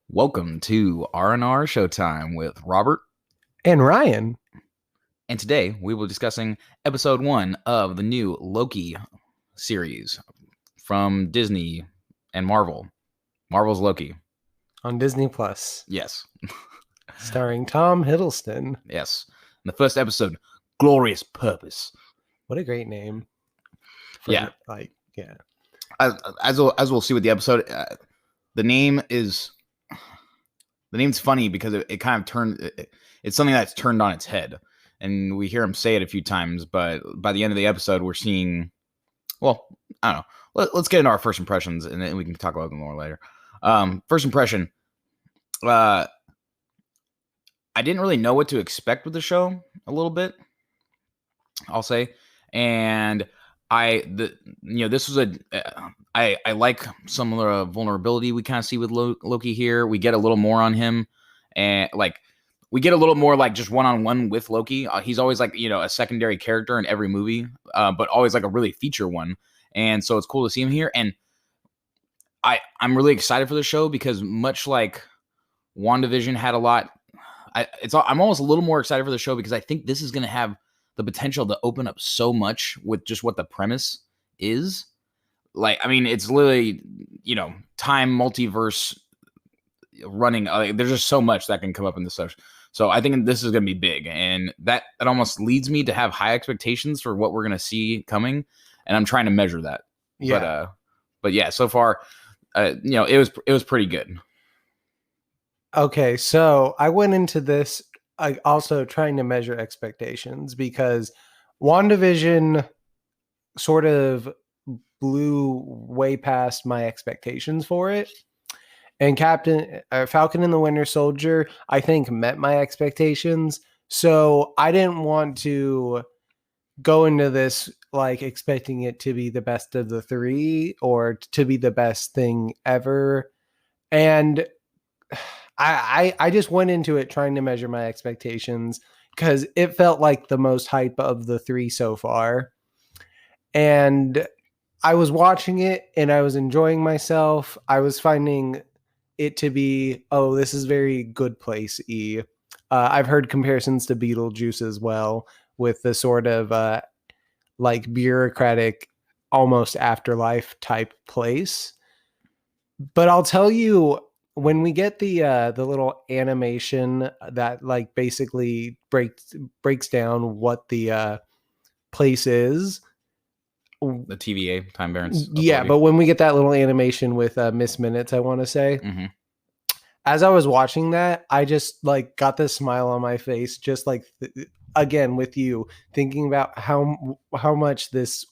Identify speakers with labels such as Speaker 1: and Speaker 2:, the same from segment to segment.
Speaker 1: Welcome to R&R Showtime with Robert,
Speaker 2: And Ryan.
Speaker 1: and today we will be discussing episode 1 of the new Loki series from Disney and Marvel. Marvel's Loki.
Speaker 2: On Disney Plus,
Speaker 1: Yes.
Speaker 2: starring Tom Hiddleston.
Speaker 1: Yes. In the first episode, Glorious Purpose.
Speaker 2: What a great name.
Speaker 1: Yeah.
Speaker 2: Yeah.
Speaker 1: As we'll see with the episode, the name's funny because it kind of turned. It's something that's turned on its head, and we hear him say it a few times. But by the end of the episode, we're seeing. Well, I don't know. Let's get into our first impressions, and then we can talk about them more later. First impression. I didn't really know what to expect with the show a little bit, I'll say, and this was I like some of the vulnerability we kind of see with Loki here. We get a little more on him, and we get a little more like just one-on-one with Loki. He's always like, a secondary character in every movie, but always like a really feature one. And so it's cool to see him here. And I'm really excited for the show because much like WandaVision had a lot, I'm almost a little more excited for the show because I think this is going to have the potential to open up so much with just what the premise is. It's literally, time multiverse running. There's just so much that can come up in this stuff. So I think this is going to be big, and that almost leads me to have high expectations for what we're going to see coming, and I'm trying to measure that.
Speaker 2: Yeah.
Speaker 1: But yeah, so far, it was pretty good.
Speaker 2: Okay, so I went into this also trying to measure expectations because WandaVision sort of blew way past my expectations for it. And Falcon and the Winter Soldier, I think, met my expectations. So I didn't want to go into this like expecting it to be the best of the three or to be the best thing ever. And I just went into it trying to measure my expectations because it felt like the most hype of the three so far. And I was watching it and I was enjoying myself. I was finding it to be, this is very Good Place-y. I've heard comparisons to Beetlejuice as well with the sort of like bureaucratic, almost afterlife type place. But I'll tell you, when we get the little animation that like basically breaks down what the place is,
Speaker 1: The TVA, Time Variance
Speaker 2: yeah,
Speaker 1: Authority.
Speaker 2: but when we get that little animation with Miss Minutes, I want to say, as I was watching that, I just like got this smile on my face, just like again with you thinking about how much this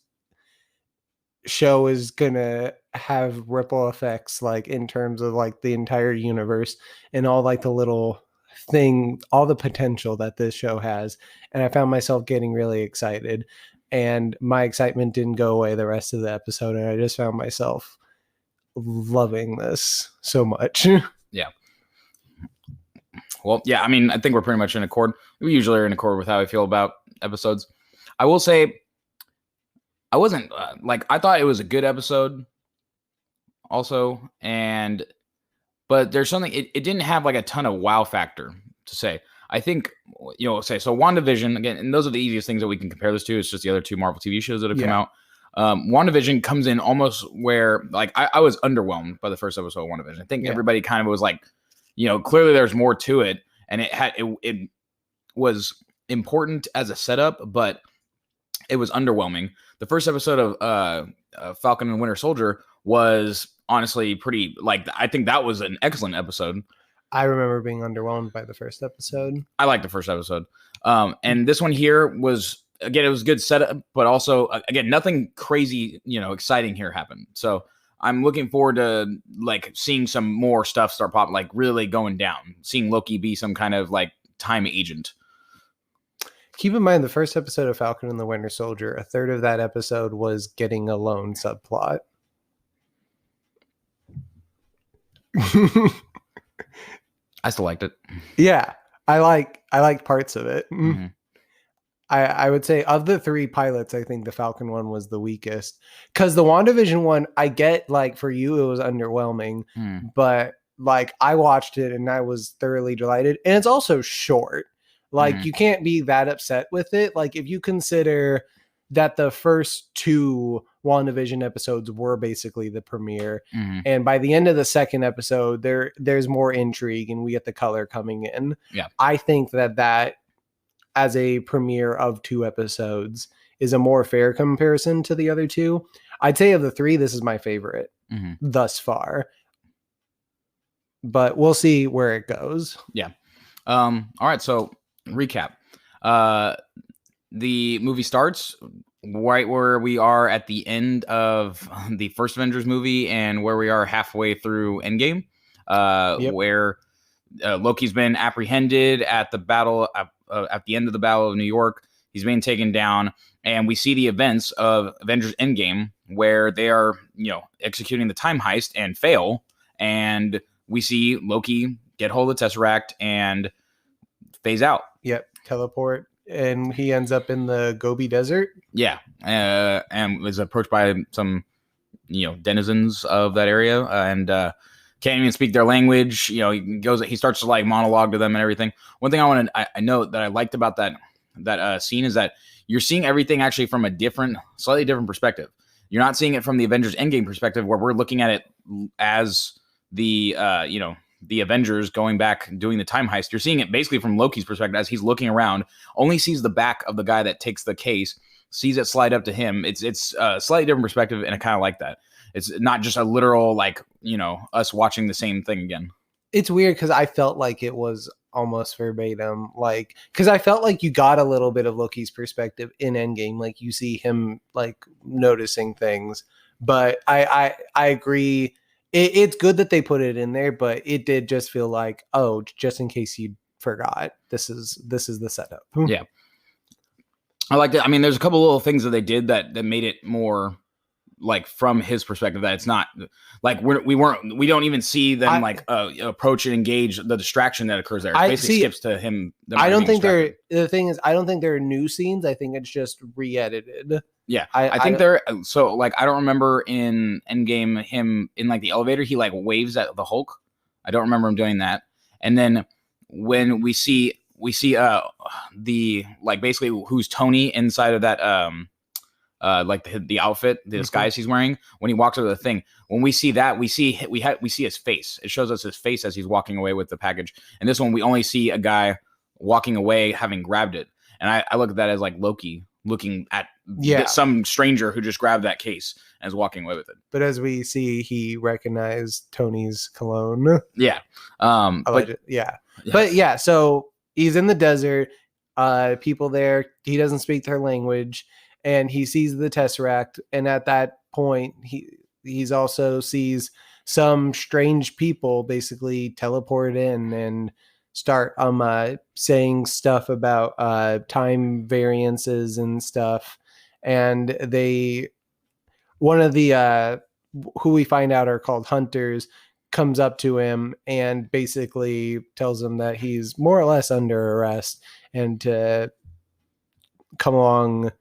Speaker 2: show is gonna have ripple effects, like in terms of like the entire universe and all like the little thing, all the potential that this show has. And I found myself getting really excited, and my excitement didn't go away the rest of the episode, and I just found myself loving this so much.
Speaker 1: Yeah. Well, yeah, I think we're pretty much in accord. We usually are in accord with how I feel about episodes. I will say, I wasn't I thought it was a good episode also, but there's something, it didn't have like a ton of wow factor to say. I think, so WandaVision, again, and those are the easiest things that we can compare this to. It's just the other two Marvel TV shows that have come out. WandaVision comes in almost where, like, I was underwhelmed by the first episode of WandaVision. I think everybody kind of was like, clearly there's more to it, and it was important as a setup, but it was underwhelming. The first episode of Falcon and Winter Soldier was honestly pretty, I think that was an excellent episode.
Speaker 2: I remember being underwhelmed by the first episode.
Speaker 1: I liked the first episode. And this one here was, again, it was good setup, but also, again, nothing crazy, exciting here happened. So I'm looking forward to seeing some more stuff start popping, really going down, seeing Loki be some kind of time agent.
Speaker 2: Keep in mind, the first episode of Falcon and the Winter Soldier, a third of that episode was getting a loan subplot.
Speaker 1: I still liked it.
Speaker 2: Yeah, I liked parts of it. Mm-hmm. I would say of the three pilots, I think the Falcon one was the weakest. Because the WandaVision one, I get, for you, it was underwhelming. But like I watched it and I was thoroughly delighted. And it's also short. Like you can't be that upset with it. Like if you consider that the first 2 WandaVision episodes were basically the premiere, and by the end of the second episode, there's more intrigue and we get the color coming in.
Speaker 1: Yeah,
Speaker 2: I think that as a premiere of 2 episodes is a more fair comparison to the other 2. I'd say of the 3, this is my favorite thus far, but we'll see where it goes.
Speaker 1: Yeah. All right. So recap. The movie starts right where we are at the end of the first Avengers movie and where we are halfway through Endgame, where Loki's been apprehended at the battle at the end of the Battle of New York. He's being taken down, and we see the events of Avengers Endgame where they are, executing the time heist and fail, and we see Loki get hold of the Tesseract and phase out.
Speaker 2: Yep, teleport, and he ends up in the Gobi Desert.
Speaker 1: Yeah, and was approached by some, denizens of that area, and can't even speak their language. He starts to like monologue to them and everything. One thing I note that I liked about that scene is that you're seeing everything actually from a slightly different perspective. You're not seeing it from the Avengers Endgame perspective, where we're looking at it as the the Avengers going back doing the time heist. You're seeing it basically from Loki's perspective as he's looking around, only sees the back of the guy that takes the case, sees it slide up to him. It's a slightly different perspective, and I kind of like that. It's not just a literal us watching the same thing again.
Speaker 2: It's weird because I felt like it was almost verbatim, like because I felt like you got a little bit of Loki's perspective in Endgame, like you see him like noticing things. But I agree. It's good that they put it in there, but it did just feel like, oh, just in case you forgot, this is the setup.
Speaker 1: Yeah, I like that. I mean, there's a couple little things that they did that made it more like from his perspective, that it's not like we don't even see them approach and engage the distraction that occurs there. It basically skips to him.
Speaker 2: I don't think the thing is, I don't think there are new scenes. I think it's just re-edited.
Speaker 1: Yeah, I think I don't remember in Endgame him in like the elevator, he like waves at the Hulk. I don't remember him doing that. And then when we see the like basically who's Tony inside of that like the outfit, the disguise he's wearing when he walks over the thing. When we see that, we see his face. It shows us his face as he's walking away with the package. And this one, we only see a guy walking away having grabbed it. And I look at that as like Loki looking at some stranger who just grabbed that case and is walking away with it.
Speaker 2: But as we see, he recognized Tony's cologne.
Speaker 1: Yeah.
Speaker 2: But yeah, so he's in the desert. People there, he doesn't speak their language. And he sees the Tesseract, and at that point, he's also sees some strange people basically teleport in and start saying stuff about time variances and stuff. And one of the who we find out are called Hunters comes up to him and basically tells him that he's more or less under arrest and to come along.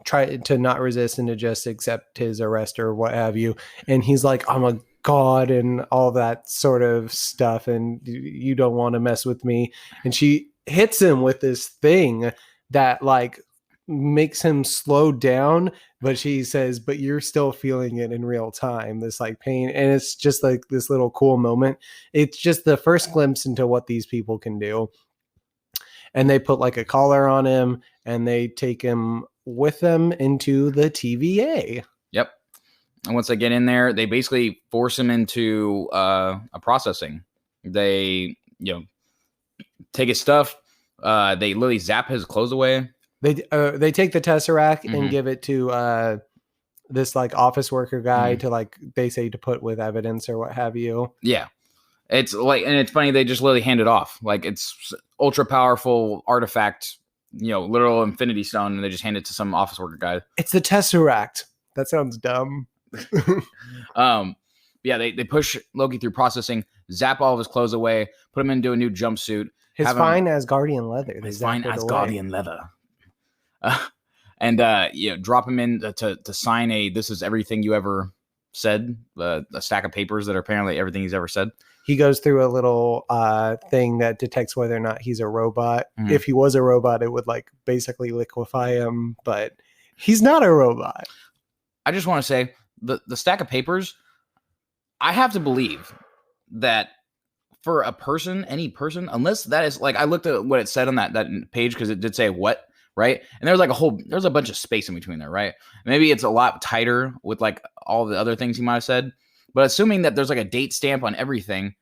Speaker 2: Try to not resist and to just accept his arrest or what have you. And he's like, I'm a god and all that sort of stuff, and you don't want to mess with me. And she hits him with this thing that like makes him slow down, but she says, but you're still feeling it in real time, this like pain. And it's just like this little cool moment. It's just the first glimpse into what these people can do. And they put like a collar on him and they take him with them into the TVA.
Speaker 1: Yep. And once they get in there, they basically force him into a processing. They, take his stuff. They literally zap his clothes away.
Speaker 2: They take the Tesseract and give it to this like office worker guy to like, they say to put with evidence or what have you.
Speaker 1: Yeah. It's like, and it's funny, they just literally hand it off. Like it's ultra powerful artifact, literal infinity stone, and they just hand it to some office worker guy.
Speaker 2: It's the Tesseract. That sounds dumb.
Speaker 1: Yeah, they push Loki through processing, zap all of his clothes away, put him into a new jumpsuit.
Speaker 2: His fine Asgardian leather.
Speaker 1: His fine Asgardian leather. And drop him in to sign this is everything you ever said, a stack of papers that are apparently everything he's ever said.
Speaker 2: He goes through a little thing that detects whether or not he's a robot.
Speaker 1: Mhm.
Speaker 2: If he was a robot, it would like basically liquefy him, but he's not a robot.
Speaker 1: I just want to say the stack of papers, I have to believe that for a person, any person, unless that is like, I looked at what it said on that page because it did say what, right? And there's like there's a bunch of space in between there, right? Maybe it's a lot tighter with like all the other things he might have said. But assuming that there's like a date stamp on everything,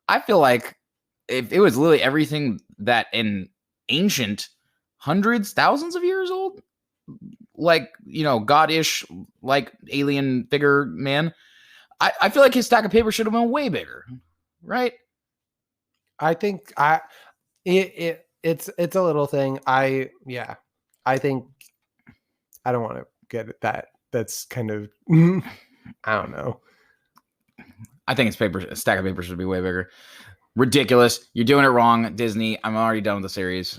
Speaker 1: I feel like if it was literally everything that in ancient hundreds, thousands of years old, like, god-ish, like alien figure man, I feel like his stack of paper should have been way bigger, right?
Speaker 2: I think it's a little thing. I think I don't want to get at that. That's kind of I don't know.
Speaker 1: I think a stack of paper should be way bigger. Ridiculous. You're doing it wrong, Disney. I'm already done with the series.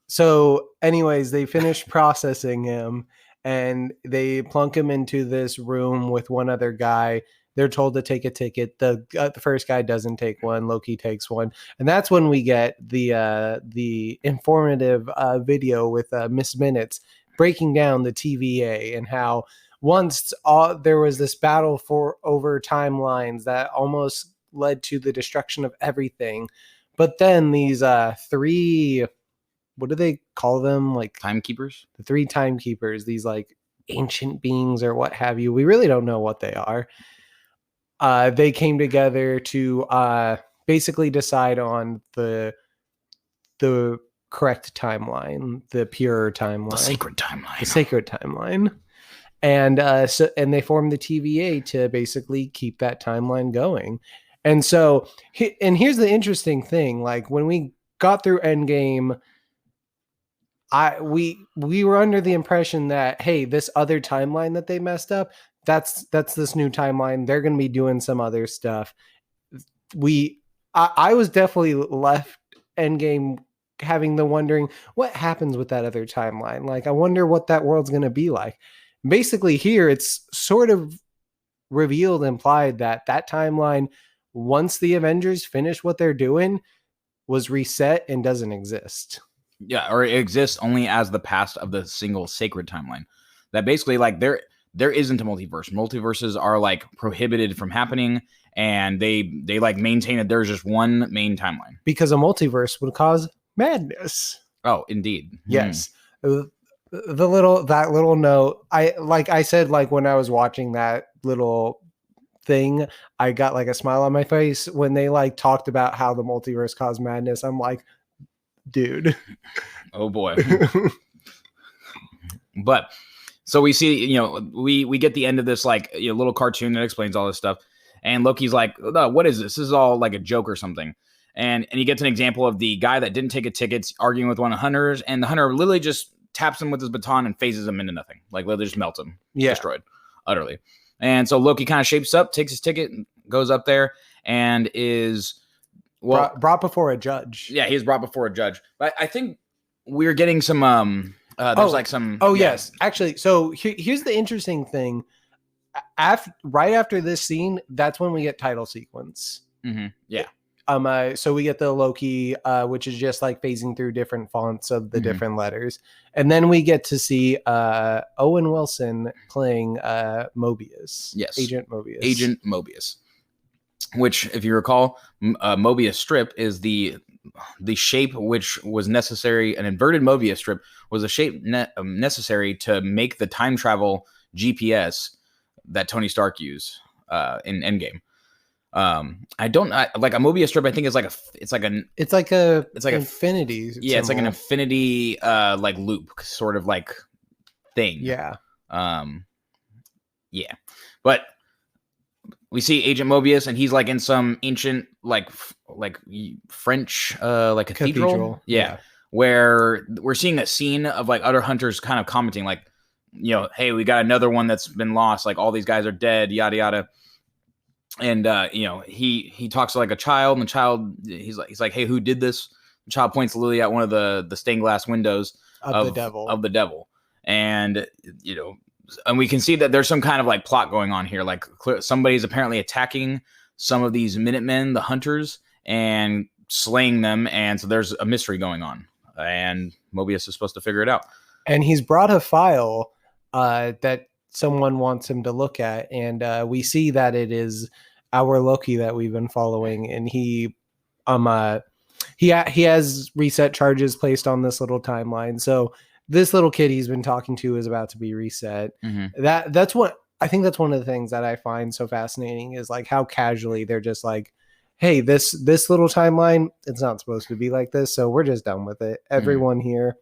Speaker 2: So, anyways, they finish processing him and they plunk him into this room with one other guy. They're told to take a ticket. The first guy doesn't take one. Loki takes one, and that's when we get the informative video with Miss Minutes breaking down the TVA and how once there was this battle over timelines that almost led to the destruction of everything, but then these three, what do they call them? Like
Speaker 1: timekeepers?
Speaker 2: The three timekeepers, these like ancient beings or what have you. We really don't know what they are. They came together to basically decide on the correct timeline, the pure timeline,
Speaker 1: the sacred timeline,
Speaker 2: and they formed the TVA to basically keep that timeline going. And so, and here's the interesting thing: like when we got through Endgame, we were under the impression that, hey, this other timeline that they messed up, that's this new timeline. They're going to be doing some other stuff. I was definitely left Endgame having the wondering what happens with that other timeline. Like, I wonder what that world's going to be like. Basically, here it's sort of revealed, implied that timeline, once the Avengers finish what they're doing, was reset and doesn't exist.
Speaker 1: Yeah, or it exists only as the past of the single sacred timeline. That basically, like, there isn't a multiverse. Multiverses are like prohibited from happening, and they like maintain that there's just one main timeline.
Speaker 2: Because a multiverse would cause madness.
Speaker 1: Oh, indeed.
Speaker 2: Yes. That little note, I said, like when I was watching that little thing, I got like a smile on my face when they like talked about how the multiverse caused madness. I'm like, dude.
Speaker 1: Oh boy. But so we see, we get the end of this like little cartoon that explains all this stuff, and Loki's like, oh, what is this? This is all like a joke or something. And he gets an example of the guy that didn't take a ticket arguing with one of the hunters, and the hunter literally just taps him with his baton and phases him into nothing. Like literally just melts him. Yeah. Destroyed. Utterly. And so Loki kind of shapes up, takes his ticket, goes up there, and is
Speaker 2: brought before a judge.
Speaker 1: Yeah, he's brought before a judge. But I think we're getting some
Speaker 2: yes. Actually, so here's the interesting thing. Right after this scene, that's when we get title sequence.
Speaker 1: Mm-hmm. Yeah.
Speaker 2: So we get the Loki, which is just like phasing through different fonts of the different letters. And then we get to see Owen Wilson playing Mobius.
Speaker 1: Yes.
Speaker 2: Agent Mobius.
Speaker 1: Agent Mobius. Which, if you recall, Mobius strip is the shape which was necessary. An inverted Mobius strip was a shape necessary to make the time travel GPS that Tony Stark used in Endgame. Like a Mobius strip, I think is like it's like an
Speaker 2: infinity.
Speaker 1: Yeah, it's like an infinity like loop sort of like thing.
Speaker 2: Yeah.
Speaker 1: Yeah. But we see Agent Mobius, and he's like in some ancient like French like cathedral. Yeah. Where we're seeing a scene of like other hunters kind of commenting like, hey, we got another one that's been lost, like all these guys are dead, yada yada. And he talks to like a child, and the child he's like, hey, who did this? The child points literally at one of the stained glass windows of the devil. And and we can see that there's some kind of like plot going on here. Like somebody's apparently attacking some of these Minutemen, the hunters, and slaying them. And so there's a mystery going on, and Mobius is supposed to figure it out.
Speaker 2: And he's brought a file that someone wants him to look at, and we see that it is our Loki that we've been following, and he has reset charges placed on this little timeline. So this little kid he's been talking to is about to be reset.
Speaker 1: Mm-hmm.
Speaker 2: That's what I think. That's one of the things that I find so fascinating is like how casually they're just like, hey, this little timeline, it's not supposed to be like this, so we're just done with it. Everyone here,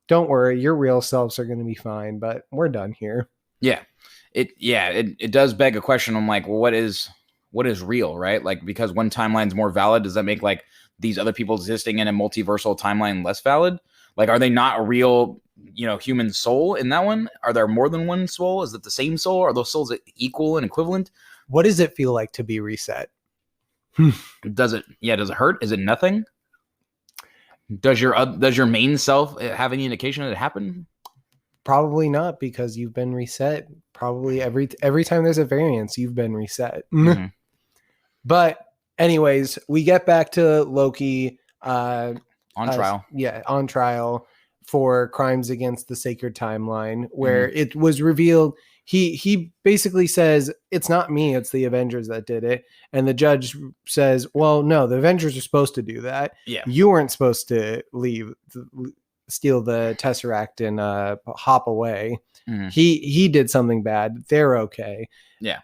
Speaker 2: don't worry, your real selves are going to be fine, but we're done here.
Speaker 1: Yeah. It does beg a question. I'm like, well, what is real, right? Like, because one timeline's more valid, does that make like these other people existing in a multiversal timeline less valid? Like, are they not a real, human soul in that one? Are there more than one soul? Is it the same soul? Are those souls equal and equivalent?
Speaker 2: What does it feel like to be reset?
Speaker 1: Does it hurt? Is it nothing? Does your main self have any indication that it happened?
Speaker 2: Probably not, because you've been reset. Probably every time there's a variance, you've been reset.
Speaker 1: Mm-hmm.
Speaker 2: But anyways, we get back to Loki
Speaker 1: on trial.
Speaker 2: On trial for crimes against the sacred timeline, where it was revealed he basically says, it's not me, it's the Avengers that did it. And the judge says, well, no, the Avengers are supposed to do that.
Speaker 1: Yeah.
Speaker 2: You weren't supposed to steal the Tesseract and hop away.
Speaker 1: Mm-hmm.
Speaker 2: He did something bad. They're okay.
Speaker 1: Yeah.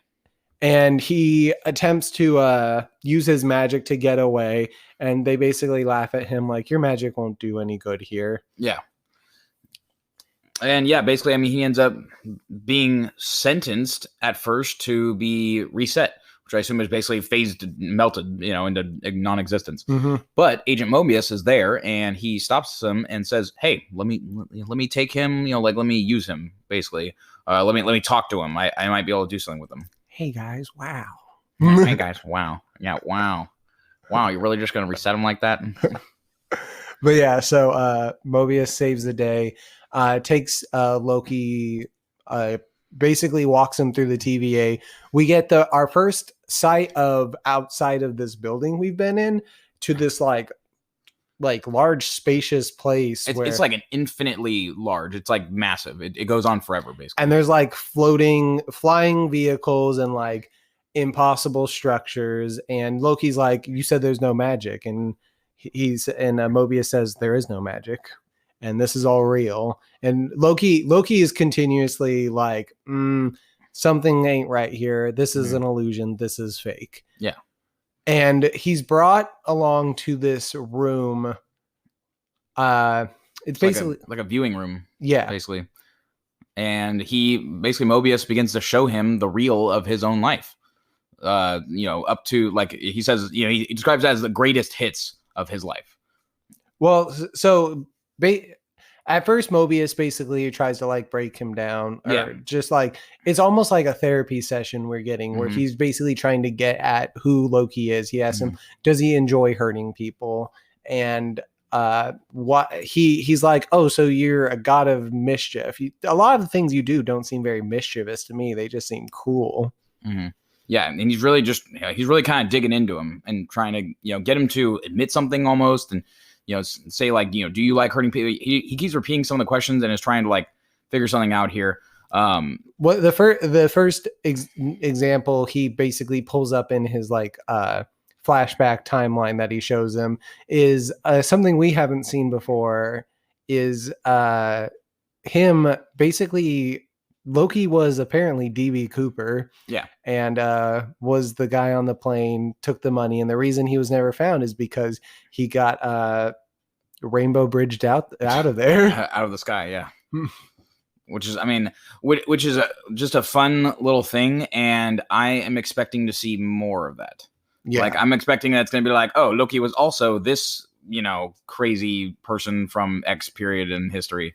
Speaker 2: And he attempts to use his magic to get away, and they basically laugh at him like, your magic won't do any good here.
Speaker 1: Yeah. And yeah, basically, I mean, he ends up being sentenced at first to be reset, which I assume is basically melted, into non-existence.
Speaker 2: Mm-hmm.
Speaker 1: But Agent Mobius is there, and he stops him and says, "Hey, let me take him. Let me use him. Basically, let me talk to him. I might be able to do something with him."
Speaker 2: Hey guys, wow.
Speaker 1: Hey guys, wow. Yeah, wow. You're really just gonna reset him like that?
Speaker 2: But yeah, so Mobius saves the day. Takes Loki, basically walks him through the TVA. We get our first sight of outside of this building we've been in to this like large spacious place.
Speaker 1: It's like an infinitely large. It's like massive. It goes on forever, basically.
Speaker 2: And there's like flying vehicles and like impossible structures. And Loki's like, you said there's no magic, and Mobius says there is no magic. And this is all real. And Loki is continuously like, something ain't right here. This is an illusion. This is fake.
Speaker 1: Yeah.
Speaker 2: And he's brought along to this room. It's basically
Speaker 1: like a viewing room.
Speaker 2: Yeah.
Speaker 1: Basically. And Mobius begins to show him the reel of his own life. Up to, like, he says, he describes it as the greatest hits of his life.
Speaker 2: Well, so at first Mobius basically tries to like break him down, or just like, it's almost like a therapy session we're getting where he's basically trying to get at who Loki is. He asks him, does he enjoy hurting people? And what he's like, oh, so you're a god of mischief. A lot of the things you do don't seem very mischievous to me. They just seem cruel.
Speaker 1: Mm-hmm. Yeah, and he's really kind of digging into him and trying to get him to admit something almost, and say like, do you like hurting people? He keeps repeating some of the questions and is trying to like figure something out here.
Speaker 2: What the first example he basically pulls up in his like flashback timeline that he shows him is something we haven't seen before. Is him basically, Loki was apparently DB Cooper.
Speaker 1: Yeah.
Speaker 2: And was the guy on the plane, took the money. And the reason he was never found is because he got rainbow bridged out of there.
Speaker 1: Out of the sky, yeah. Which is just a fun little thing. And I am expecting to see more of that. Yeah. Like, I'm expecting that it's going to be like, oh, Loki was also this, crazy person from X period in history.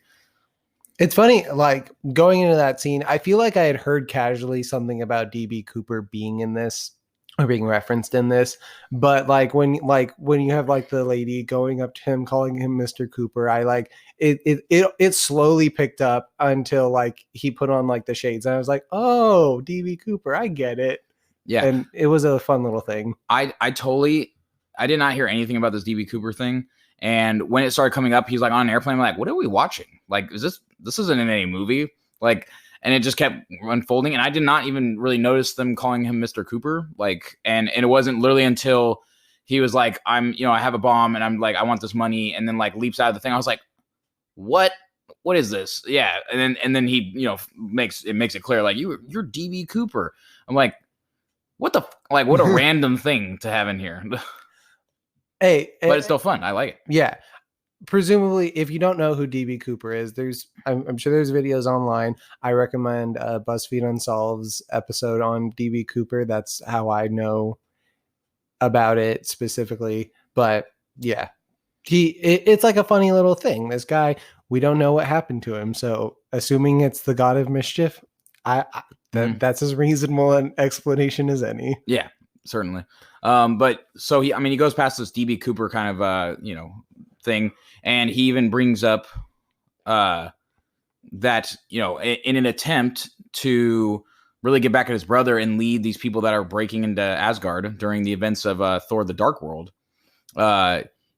Speaker 2: It's funny, like, going into that scene, I feel like I had heard casually something about DB Cooper being in this are being referenced in this. But like when you have like the lady going up to him, calling him Mr. Cooper, I like it slowly picked up until like he put on like the shades, and I was like, oh, DB Cooper, I get it.
Speaker 1: Yeah.
Speaker 2: And it was a fun little thing.
Speaker 1: I did not hear anything about this DB Cooper thing. And when it started coming up, he's like on an airplane. I'm like, what are we watching? Like, this isn't in any movie. Like, and it just kept unfolding. And I did not even really notice them calling him Mr. Cooper. Like, and it wasn't literally until he was like, I have a bomb and I'm like, I want this money. And then like leaps out of the thing. I was like, what is this? Yeah. And then he, makes it clear, like, you're DB Cooper. I'm like, what a random thing to have in here.
Speaker 2: Hey,
Speaker 1: but it's still fun. I like it.
Speaker 2: Yeah. Presumably, if you don't know who DB Cooper is, I'm sure there's videos online. I recommend BuzzFeed Unsolved's episode on DB Cooper. That's how I know about it specifically. But yeah, it's like a funny little thing. This guy, we don't know what happened to him. So assuming it's the God of Mischief, that's as reasonable an explanation as any.
Speaker 1: Yeah, certainly. But so he goes past this DB Cooper kind of thing, and he even brings up that in an attempt to really get back at his brother and lead these people that are breaking into Asgard during the events of Thor: The Dark World,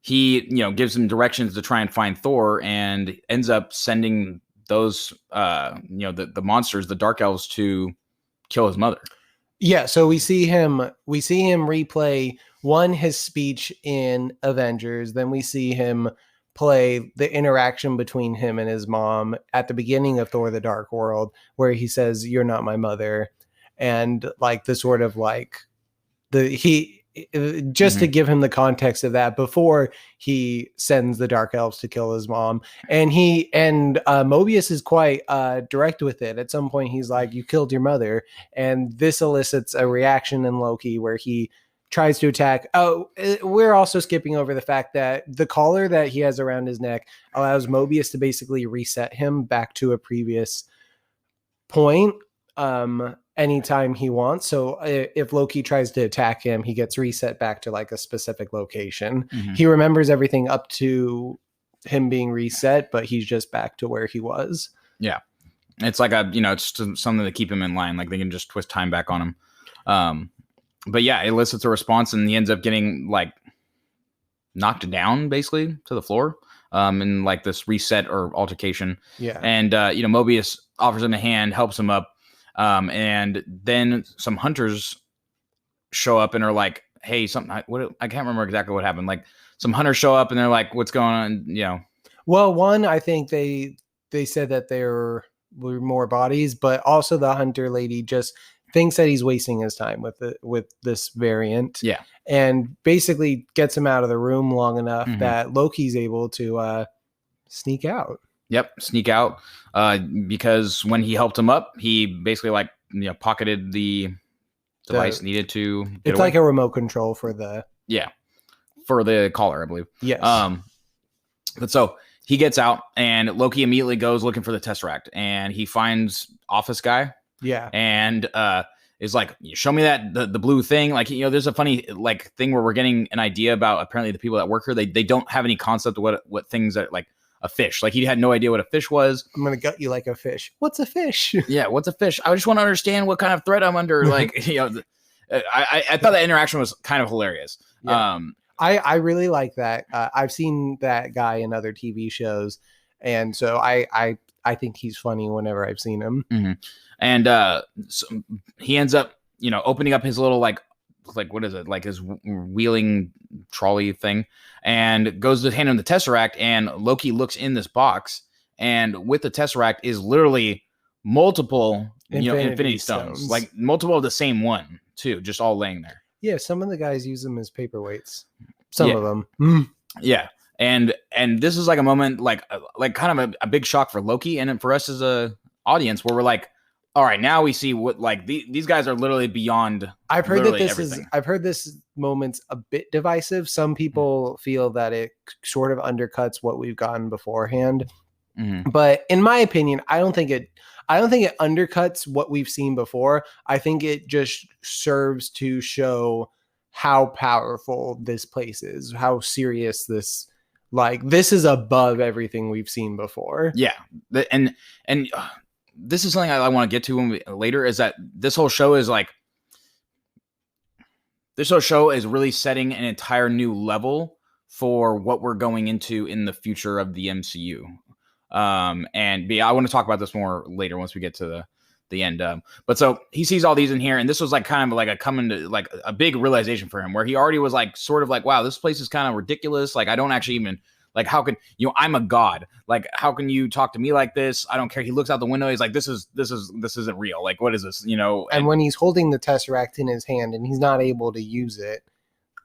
Speaker 1: he gives them directions to try and find Thor, and ends up sending those the monsters, the Dark Elves, to kill his mother.
Speaker 2: Yeah, so we see him replay his speech in Avengers, then we see him play the interaction between him and his mom at the beginning of Thor: The Dark World, where he says, "You're not my mother," and like the sort of like to give him the context of that before he sends the Dark Elves to kill his mom. And Mobius is quite direct with it. At some point he's like, you killed your mother. And this elicits a reaction in Loki where he tries to attack. Oh, we're also skipping over the fact that the collar that he has around his neck allows Mobius to basically reset him back to a previous point anytime he wants. So if Loki tries to attack him, he gets reset back to like a specific location. He remembers everything up to him being reset, but he's just back to where he was.
Speaker 1: Yeah. It's like it's something to keep him in line. Like they can just twist time back on him. But yeah, it elicits a response, and he ends up getting like knocked down basically to the floor in like this reset or altercation.
Speaker 2: Yeah.
Speaker 1: And Mobius offers him a hand, helps him up. And then some hunters show up and are like, hey, I can't remember exactly what happened. Like some hunters show up and they're like, what's going on?
Speaker 2: Well, one, I think they said that there were more bodies, but also the hunter lady just thinks that he's wasting his time with this variant.
Speaker 1: Yeah.
Speaker 2: And basically gets him out of the room long enough that Loki's able to sneak out.
Speaker 1: Yep, sneak out. Because when he helped him up, he basically pocketed the device needed to get
Speaker 2: It's
Speaker 1: away.
Speaker 2: like a remote control for the
Speaker 1: collar, I believe.
Speaker 2: Yes.
Speaker 1: But so he gets out, and Loki immediately goes looking for the Tesseract, and he finds Office Guy.
Speaker 2: Yeah.
Speaker 1: And is like, show me that the blue thing. Like, there's a funny like thing where we're getting an idea about apparently the people that work here. They don't have any concept of what things that like a fish. Like he had no idea what a fish was.
Speaker 2: I'm gonna gut you like a fish. What's a fish?
Speaker 1: Yeah, what's a fish? I just want to understand what kind of threat I'm under. Like, I thought that interaction was kind of hilarious.
Speaker 2: Yeah. I really like that. I've seen that guy in other TV shows, and so I think he's funny whenever I've seen him.
Speaker 1: And so he ends up, opening up his little like what is it, like his wheeling trolley thing, and goes to hand him the Tesseract. And Loki looks in this box, and with the Tesseract is literally multiple Infinity Stones, like multiple of the same one too, just all laying there.
Speaker 2: Yeah, some of the guys use them as paperweights. Some of them.
Speaker 1: Yeah. And this is like a moment like kind of a big shock for Loki and for us as a audience, where we're like, all right, now we see what like these guys are literally beyond. I've heard this moment's a bit divisive. Some people feel that it sort of undercuts what we've gotten beforehand. But in my opinion, I don't think it
Speaker 2: I don't think it undercuts what we've seen before. I think it just serves to show how powerful this place is, how serious this is above everything we've seen before.
Speaker 1: Yeah, and this is something I want to get to later. Is that this whole show is really setting an entire new level for what we're going into in the future of the MCU. I want to talk about this more later once we get to the end. But so he sees all these in here, and this was like kind of like a big realization for him, where he already was like sort of like, wow, this place is kind of ridiculous. Like, I don't actually even like, how can I'm a god. Like, how can you talk to me like this? I don't care. He looks out the window. He's like, this isn't real. Like, what is this?
Speaker 2: And when he's holding the Tesseract in his hand and he's not able to use it,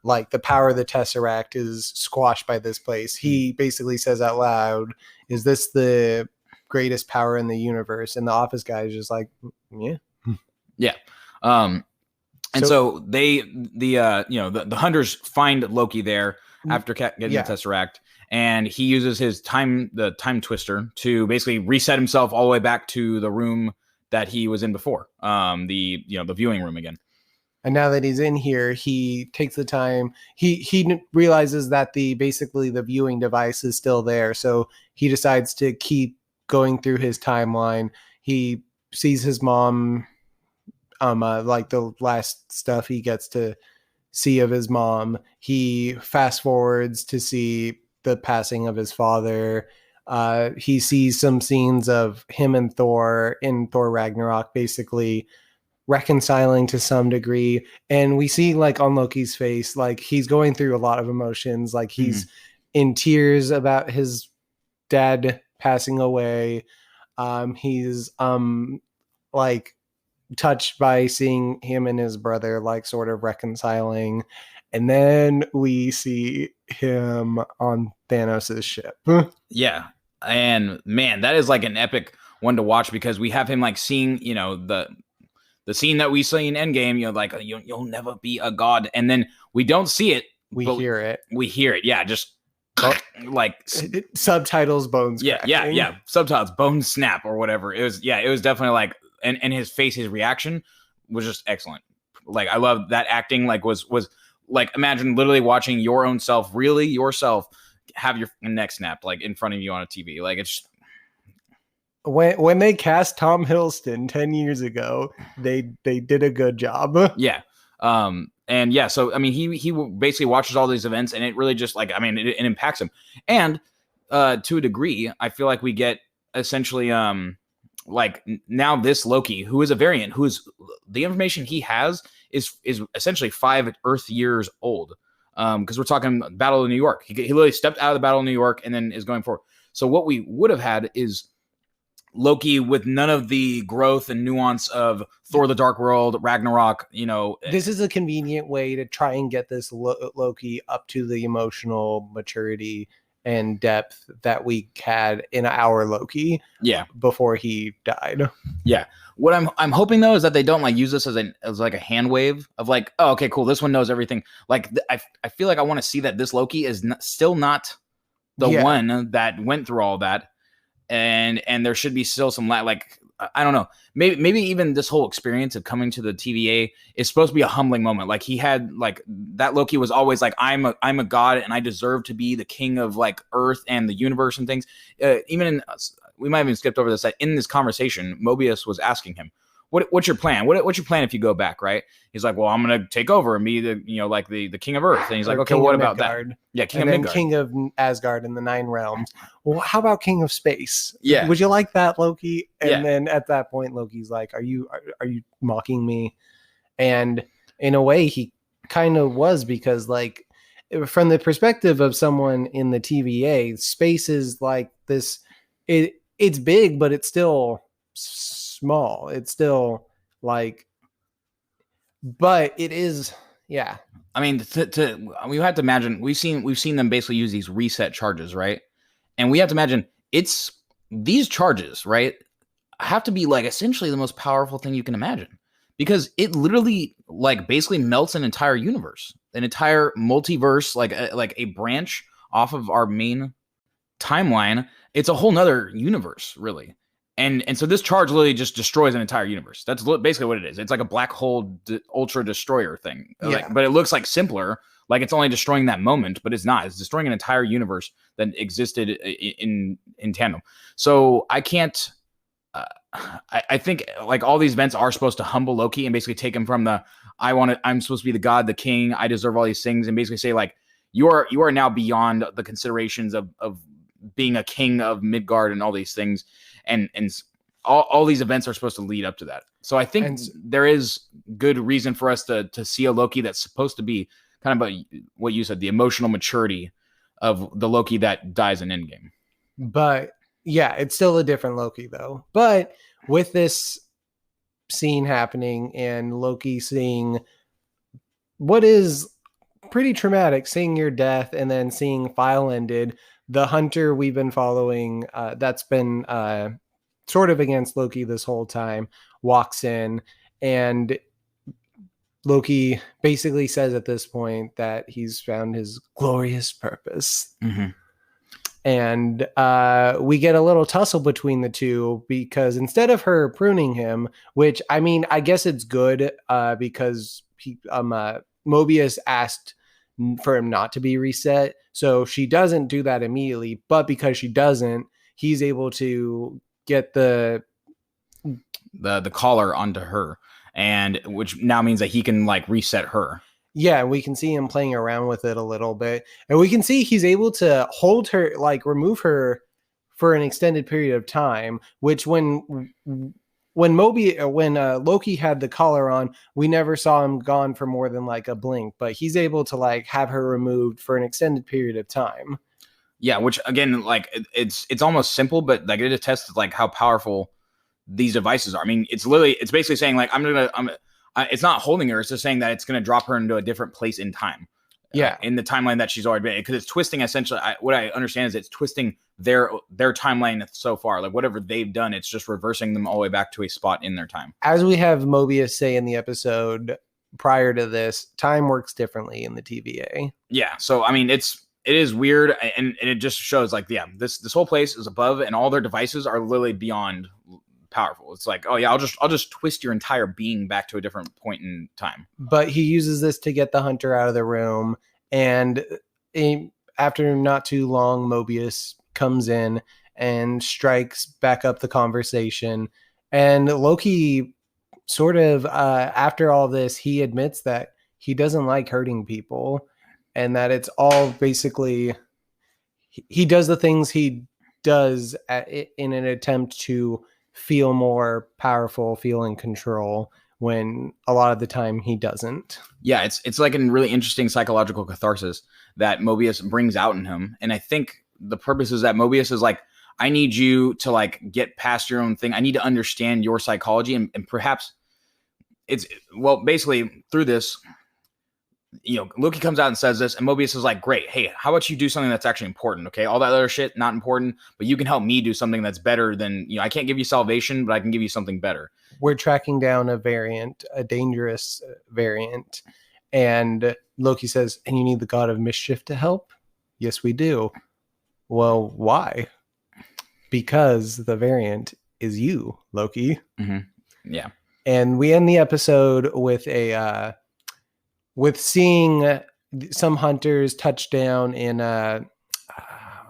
Speaker 2: like the power of the Tesseract is squashed by this place. He basically says out loud, "Is this the greatest power in the universe?" And the office guy is just like, "Yeah,
Speaker 1: yeah." And so the hunters find Loki there after getting the Tesseract, and he uses the time twister to basically reset himself all the way back to the room that he was in before, the viewing room again.
Speaker 2: And now that he's in here, he takes the time. He realizes that the viewing device is still there, so he decides to keep going through his timeline. He sees his mom, like the last stuff he gets to see of his mom. He fast forwards to see the passing of his father. He sees some scenes of him and Thor in Thor Ragnarok, basically reconciling to some degree, and we see like on Loki's face, like he's going through a lot of emotions, like he's in tears about his dad passing away. He's like touched by seeing him and his brother like sort of reconciling, and then we see him on Thanos's ship.
Speaker 1: Yeah, and man, that is like an epic one to watch, because we have him like seeing the scene that we see in Endgame, like, you'll never be a god. And then we don't see it.
Speaker 2: We hear it.
Speaker 1: We hear it. Yeah. Just like
Speaker 2: subtitles, bones.
Speaker 1: Yeah.
Speaker 2: Cracking.
Speaker 1: Yeah. Subtitles, bones snap or whatever. It was definitely like, and his face, his reaction was just excellent. Like, I love that acting. Like was like, imagine literally watching your own self, really yourself, have your neck snapped like in front of you on a TV. Like, it's
Speaker 2: when they cast Tom Hiddleston 10 years ago, they did a good job.
Speaker 1: Yeah. And yeah, so I mean, he basically watches all these events, and it really just like, I mean, it impacts him. And to a degree, I feel like we get essentially like now this Loki, who is a variant, who's the information he has is essentially 5 Earth years old. Because we're talking Battle of New York. He literally stepped out of the Battle of New York and then is going forward. So what we would have had is Loki with none of the growth and nuance of Thor: The Dark World, Ragnarok.
Speaker 2: This is a convenient way to try and get this Loki up to the emotional maturity and depth that we had in our Loki.
Speaker 1: Yeah,
Speaker 2: before he died.
Speaker 1: Yeah. What I'm hoping though is that they don't like use this as like a hand wave of like, oh, okay, cool, this one knows everything. Like I feel like I want to see that this Loki is still not the one that went through all that. And there should be still some like, I don't know, maybe even this whole experience of coming to the TVA is supposed to be a humbling moment. Like, he had like that Loki was always like, I'm a god and I deserve to be the king of like Earth and the universe and things. We might have even skipped over this. That in this conversation, Mobius was asking him, what's your plan? What's your plan if you go back, right? He's like, well, I'm going to take over and be the king of Earth. And he's like, okay, what about Midgard. That? Yeah, king of Midgard.
Speaker 2: King of Asgard and the 9 realms. Well, how about king of space?
Speaker 1: Yeah.
Speaker 2: Would you like that, Loki? And then at that point, Loki's like, are you mocking me? And in a way, he kind of was, because like from the perspective of someone in the TVA, space is like this. It's big, but it's still small. It's still like, but it is, yeah.
Speaker 1: I mean, we have to imagine we've seen them basically use these reset charges, right? And we have to imagine it's these charges, right, have to be like essentially the most powerful thing you can imagine, because it literally like basically melts an entire universe, an entire multiverse, like a branch off of our main timeline. It's a whole nother universe, really. And so this charge literally just destroys an entire universe. That's basically what it is. It's like a black hole ultra destroyer thing.
Speaker 2: Yeah.
Speaker 1: But it looks like simpler. Like it's only destroying that moment, but it's not. It's destroying an entire universe that existed in tandem. So I can't. I think like all these events are supposed to humble Loki and basically take him from the I'm supposed to be the god, the king, I deserve all these things, and basically say like you are now beyond the considerations of being a king of Midgard and all these things, and all these events are supposed to lead up to that. So I think there is good reason for us to see a Loki that's supposed to be kind of what you said, the emotional maturity of the Loki that dies in Endgame.
Speaker 2: But yeah, it's still a different Loki though. But with this scene happening and Loki seeing what is pretty traumatic, seeing your death and then seeing File ended, the hunter we've been following, that's been sort of against Loki this whole time, walks in, and Loki basically says at this point that he's found his glorious purpose.
Speaker 1: Mm-hmm.
Speaker 2: And we get a little tussle between the two because instead of her pruning him, which I mean, I guess it's good because Mobius asked for him not to be reset. So she doesn't do that immediately, but because she doesn't, he's able to get the
Speaker 1: collar onto her, and which now means that he can like reset her.
Speaker 2: Yeah, we can see him playing around with it a little bit. And we can see he's able to hold her, like remove her for an extended period of time, which when Loki had the collar on, we never saw him gone for more than like a blink, but he's able to like have her removed for an extended period of time.
Speaker 1: Yeah, which again, like it's almost simple, but like it attests like how powerful these devices are. I mean, it's basically saying like it's not holding her. It's just saying that it's going to drop her into a different place in time.
Speaker 2: Yeah,
Speaker 1: in the timeline that she's already been, because it's twisting essentially. What I understand is it's twisting their timeline so far. Like whatever they've done, it's just reversing them all the way back to a spot in their time.
Speaker 2: As we have Mobius say in the episode prior to this, time works differently in the TVA.
Speaker 1: Yeah, so I mean, it is weird, and it just shows like, yeah, this whole place is above, and all their devices are literally beyond powerful. It's like, oh yeah, I'll just twist your entire being back to a different point in time.
Speaker 2: But he uses this to get the hunter out of the room, and after not too long, Mobius comes in and strikes back up the conversation. And Loki sort of, after all this, he admits that he doesn't like hurting people, and that it's all basically he does the things he does in an attempt to feel more powerful, feel in control, when a lot of the time he doesn't.
Speaker 1: Yeah, it's like a really interesting psychological catharsis that Mobius brings out in him. And I think the purpose is that Mobius is like, I need you to like get past your own thing. I need to understand your psychology, and perhaps basically through this, Loki comes out and says this, and Mobius is like, great. Hey, how about you do something that's actually important? Okay. All that other shit, not important, but you can help me do something that's better than, I can't give you salvation, but I can give you something better.
Speaker 2: We're tracking down a dangerous variant. And Loki says, and you need the God of Mischief to help? Yes, we do. Well, why? Because the variant is you, Loki.
Speaker 1: Mm-hmm. Yeah.
Speaker 2: And we end the episode with with seeing some hunters touch down in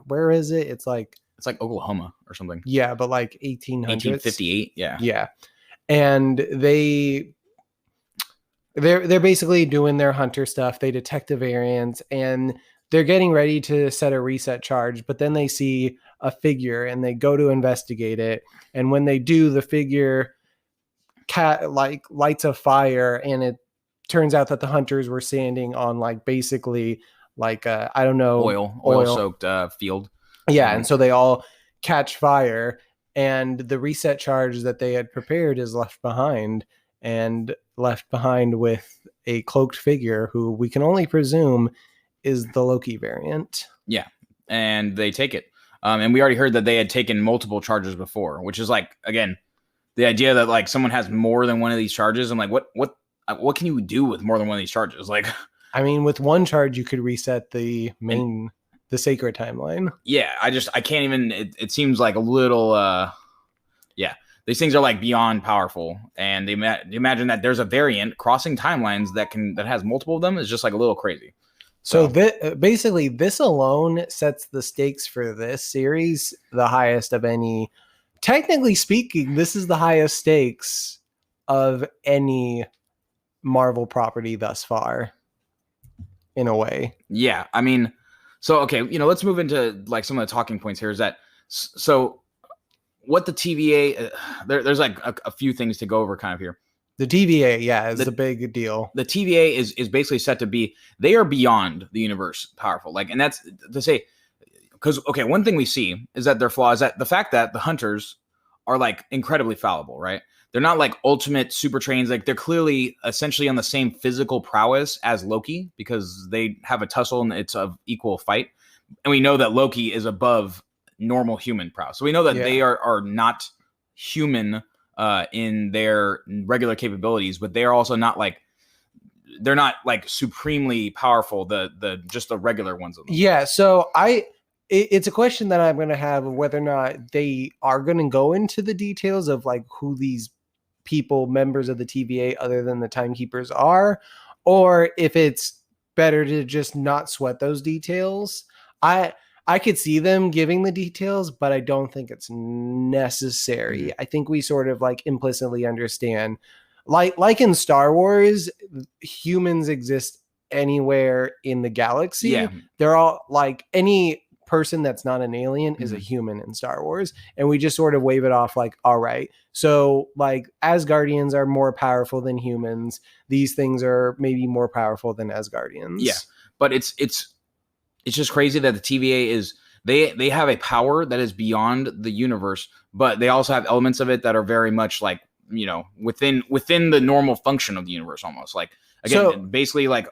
Speaker 2: where is it? It's like
Speaker 1: Oklahoma or something.
Speaker 2: Yeah, but like 1800s.
Speaker 1: 1858. Yeah.
Speaker 2: Yeah. And they're basically doing their hunter stuff. They detect the variants and they're getting ready to set a reset charge, but then they see a figure and they go to investigate it. And when they do, the figure lights a fire, and it turns out that the hunters were standing on basically I don't know,
Speaker 1: oil soaked field.
Speaker 2: Yeah, and so they all catch fire, and the reset charge that they had prepared is left behind with a cloaked figure who we can only presume is the Loki variant. Yeah,
Speaker 1: and they take it. And we already heard that they had taken multiple charges before, which is again, the idea that someone has more than one of these charges. I'm like, what can you do with more than one of these charges?
Speaker 2: I mean, with one charge, you could reset the sacred timeline.
Speaker 1: Yeah, I can't even. It seems like a little Yeah, these things are like beyond powerful, and they imagine that there's a variant crossing timelines that has multiple of them is just like a little crazy.
Speaker 2: So basically, this alone sets the stakes for this series the highest of any. Technically speaking, this is the highest stakes of any Marvel property thus far, in a way.
Speaker 1: Yeah, I mean, so okay, let's move into like some of the talking points here. Is that so? What the TVA? There's like a few things to go over kind of here.
Speaker 2: The TVA, yeah, is a big deal.
Speaker 1: The TVA is basically set to be, they are beyond the universe powerful. Like, and that's to say, because okay, one thing we see is that their flaw is that the fact that the hunters are like incredibly fallible, right? They're not like ultimate super trains. Like they're clearly essentially on the same physical prowess as Loki because they have a tussle and it's of equal fight. And we know that Loki is above normal human prowess. So we know that they are not human in their regular capabilities, but they are also not like, they're not like supremely powerful, just the regular ones of them.
Speaker 2: Yeah, so it's a question that I'm going to have of whether or not they are going to go into the details of like who these people, members of the TVA other than the timekeepers are, or if it's better to just not sweat those details. I could see them giving the details, but I don't think it's necessary. Mm-hmm. I think we sort of like implicitly understand, like in Star Wars, humans exist anywhere in the galaxy. Yeah. They're all like any person that's not an alien is a human in Star Wars, and we just sort of wave it off like, all right, so like Asgardians are more powerful than humans. These things are maybe more powerful than Asgardians.
Speaker 1: Yeah, but it's just crazy that the TVA is they have a power that is beyond the universe, but they also have elements of it that are very much like within the normal function of the universe, almost like again basically like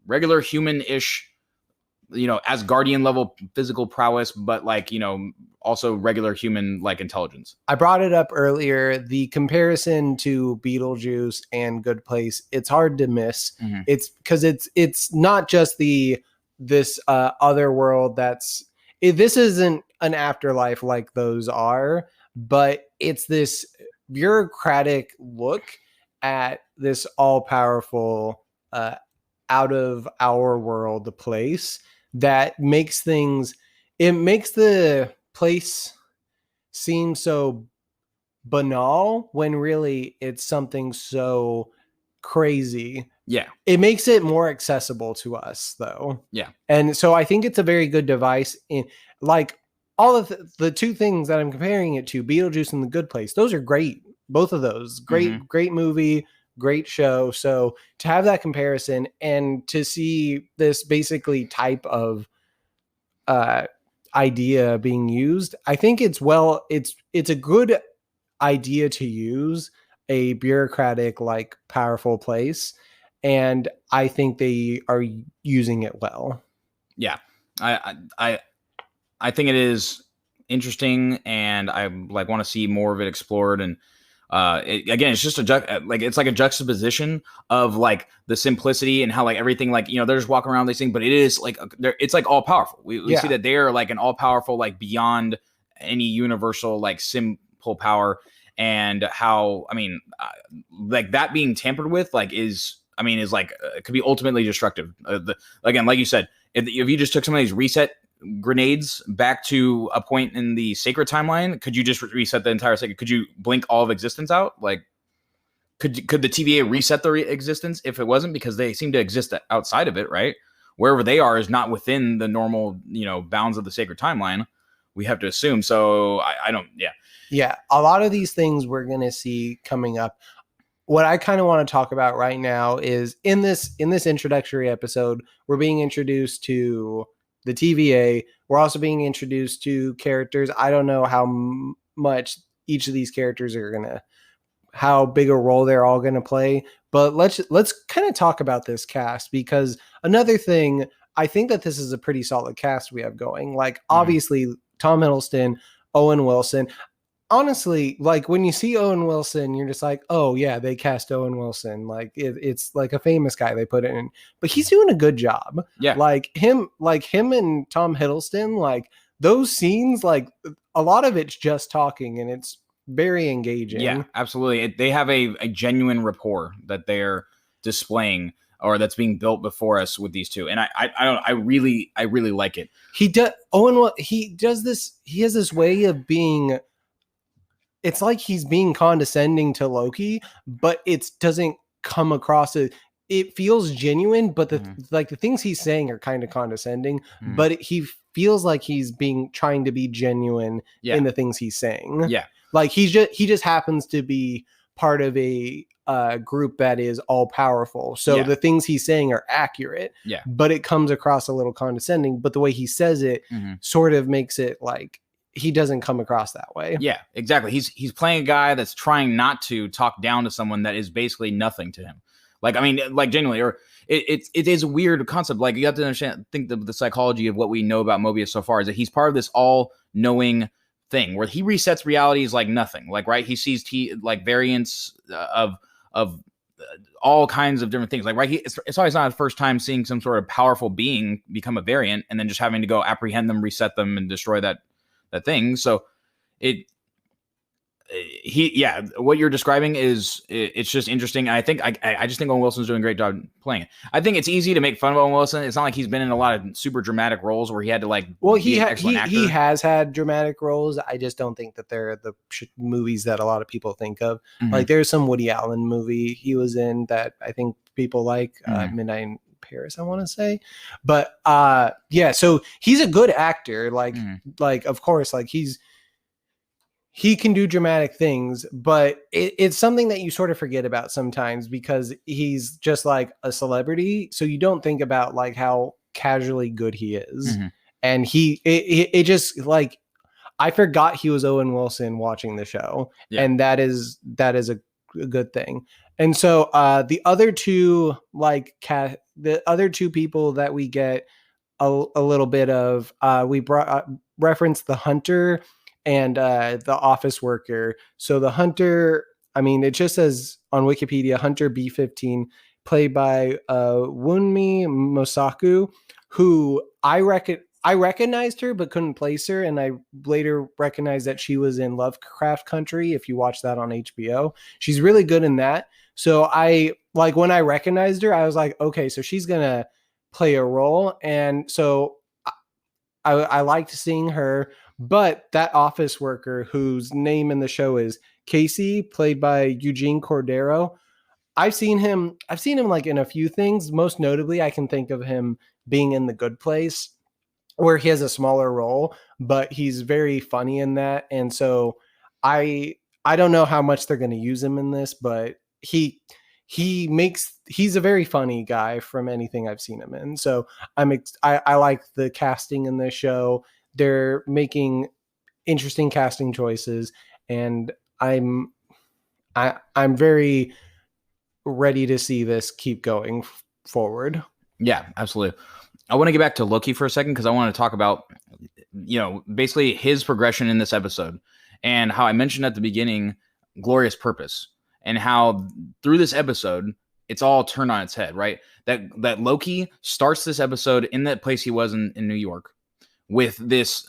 Speaker 1: regular human-ish. Asgardian level physical prowess, but like, also regular human like intelligence.
Speaker 2: I brought it up earlier. The comparison to Beetlejuice and Good Place, it's hard to miss. Mm-hmm. It's because it's not just this other world this isn't an afterlife like those are, but it's this bureaucratic look at this all-powerful out of our world place that makes the place seem so banal when really it's something so crazy.
Speaker 1: Yeah.
Speaker 2: It makes it more accessible to us though.
Speaker 1: Yeah.
Speaker 2: And so I think it's a very good device in like all of the two things that I'm comparing it to, Beetlejuice and The Good Place. Those are great. Both of those. Great movie, great show. So to have that comparison and to see this basically type of idea being used, I think it's a good idea to use a bureaucratic, like powerful place. And I think they are using it well.
Speaker 1: Yeah. I think it is interesting, and I like want to see more of it explored. And again, it's just it's like a juxtaposition of like the simplicity and how like everything, like, they're just walking around these things, but it is like it's like all powerful. We see that they are like an all powerful, like beyond any universal like simple power, and how like that being tampered with like is like it could be ultimately destructive. Again, like you said, if you just took some of these reset grenades back to a point in the sacred timeline, could you just reset the entire sacred? Could you blink all of existence out? Like, could the TVA reset the existence if it wasn't, because they seem to exist outside of it, right? Wherever they are is not within the normal, bounds of the sacred timeline, we have to assume. So I don't,
Speaker 2: yeah. A lot of these things we're going to see coming up. What I kind of want to talk about right now is in this introductory episode, we're being introduced to the TVA. We're also being introduced to characters. I don't know how much each of these characters are how big a role they're all going to play, but let's kind of talk about this cast, because another thing, I think that this is a pretty solid cast we have going. Like, obviously Tom Hiddleston, Owen Wilson. Honestly, like when you see Owen Wilson, you're just like, oh yeah, they cast Owen Wilson. Like it's like a famous guy they put in, but he's doing a good job.
Speaker 1: Yeah.
Speaker 2: Like him and Tom Hiddleston, like those scenes, like a lot of it's just talking and it's very engaging.
Speaker 1: Yeah, absolutely. They have a genuine rapport that they're displaying, or that's being built before us with these two, and I really like it.
Speaker 2: He does he does this. He has this way of being. It's like he's being condescending to Loki, but it doesn't come across as. It feels genuine, but the things he's saying are kind of condescending. But he feels like he's trying to be genuine in the things he's saying.
Speaker 1: Yeah,
Speaker 2: like he just happens to be part of a group that is all powerful. So the things he's saying are accurate.
Speaker 1: Yeah,
Speaker 2: but it comes across a little condescending. But the way he says it sort of makes it like he doesn't come across that way.
Speaker 1: Yeah, exactly. He's playing a guy that's trying not to talk down to someone that is basically nothing to him. Like, I mean, like genuinely, or it is a weird concept. Like, you have to understand, think the psychology of what we know about Mobius so far is that he's part of this all-knowing thing where he resets realities like nothing. Like, right, he sees like variants of all kinds of different things. Like, right, it's always not the first time seeing some sort of powerful being become a variant and then just having to go apprehend them, reset them, and destroy that thing. So what you're describing it's just interesting. And I think I just think Owen Wilson's doing a great job playing it. I think it's easy to make fun of Owen Wilson. It's not like he's been in a lot of super dramatic roles where he had to like.
Speaker 2: Well, he has had dramatic roles. I just don't think that they're the movies that a lot of people think of. Like there's some Woody Allen movie he was in that I think people like, Midnight in Paris, I want to say. But yeah, so he's a good actor. Like of course, like he can do dramatic things, but it's something that you sort of forget about sometimes because he's just like a celebrity. So you don't think about like how casually good he is. And it just like, I forgot he was Owen Wilson watching the show. Yeah. And that is a good thing. And so the other two, like the other two people that we get a little bit of, we referenced the hunter and the office worker. So the hunter, I mean, it just says on Wikipedia, Hunter B-15, played by Wunmi Mosaku, who I recognized her but couldn't place her, and I later recognized that she was in Lovecraft Country. If you watch that on HBO, she's really good in that. So I like when I recognized her, I was like, okay, so she's gonna play a role, and so I liked seeing her. But that office worker whose name in the show is Casey, played by Eugene Cordero, I've seen him like in a few things. Most notably, I can think of him being in The Good Place, where he has a smaller role, but he's very funny in that. And so I don't know how much they're going to use him in this, but he's a very funny guy from anything I've seen him in. So I like the casting in this show. They're making interesting casting choices, and I'm very ready to see this keep going forward.
Speaker 1: Yeah, absolutely. I want to get back to Loki for a second because I want to talk about, basically his progression in this episode and how I mentioned at the beginning, glorious purpose, and how through this episode, it's all turned on its head, right? That Loki starts this episode in that place he was in New York with this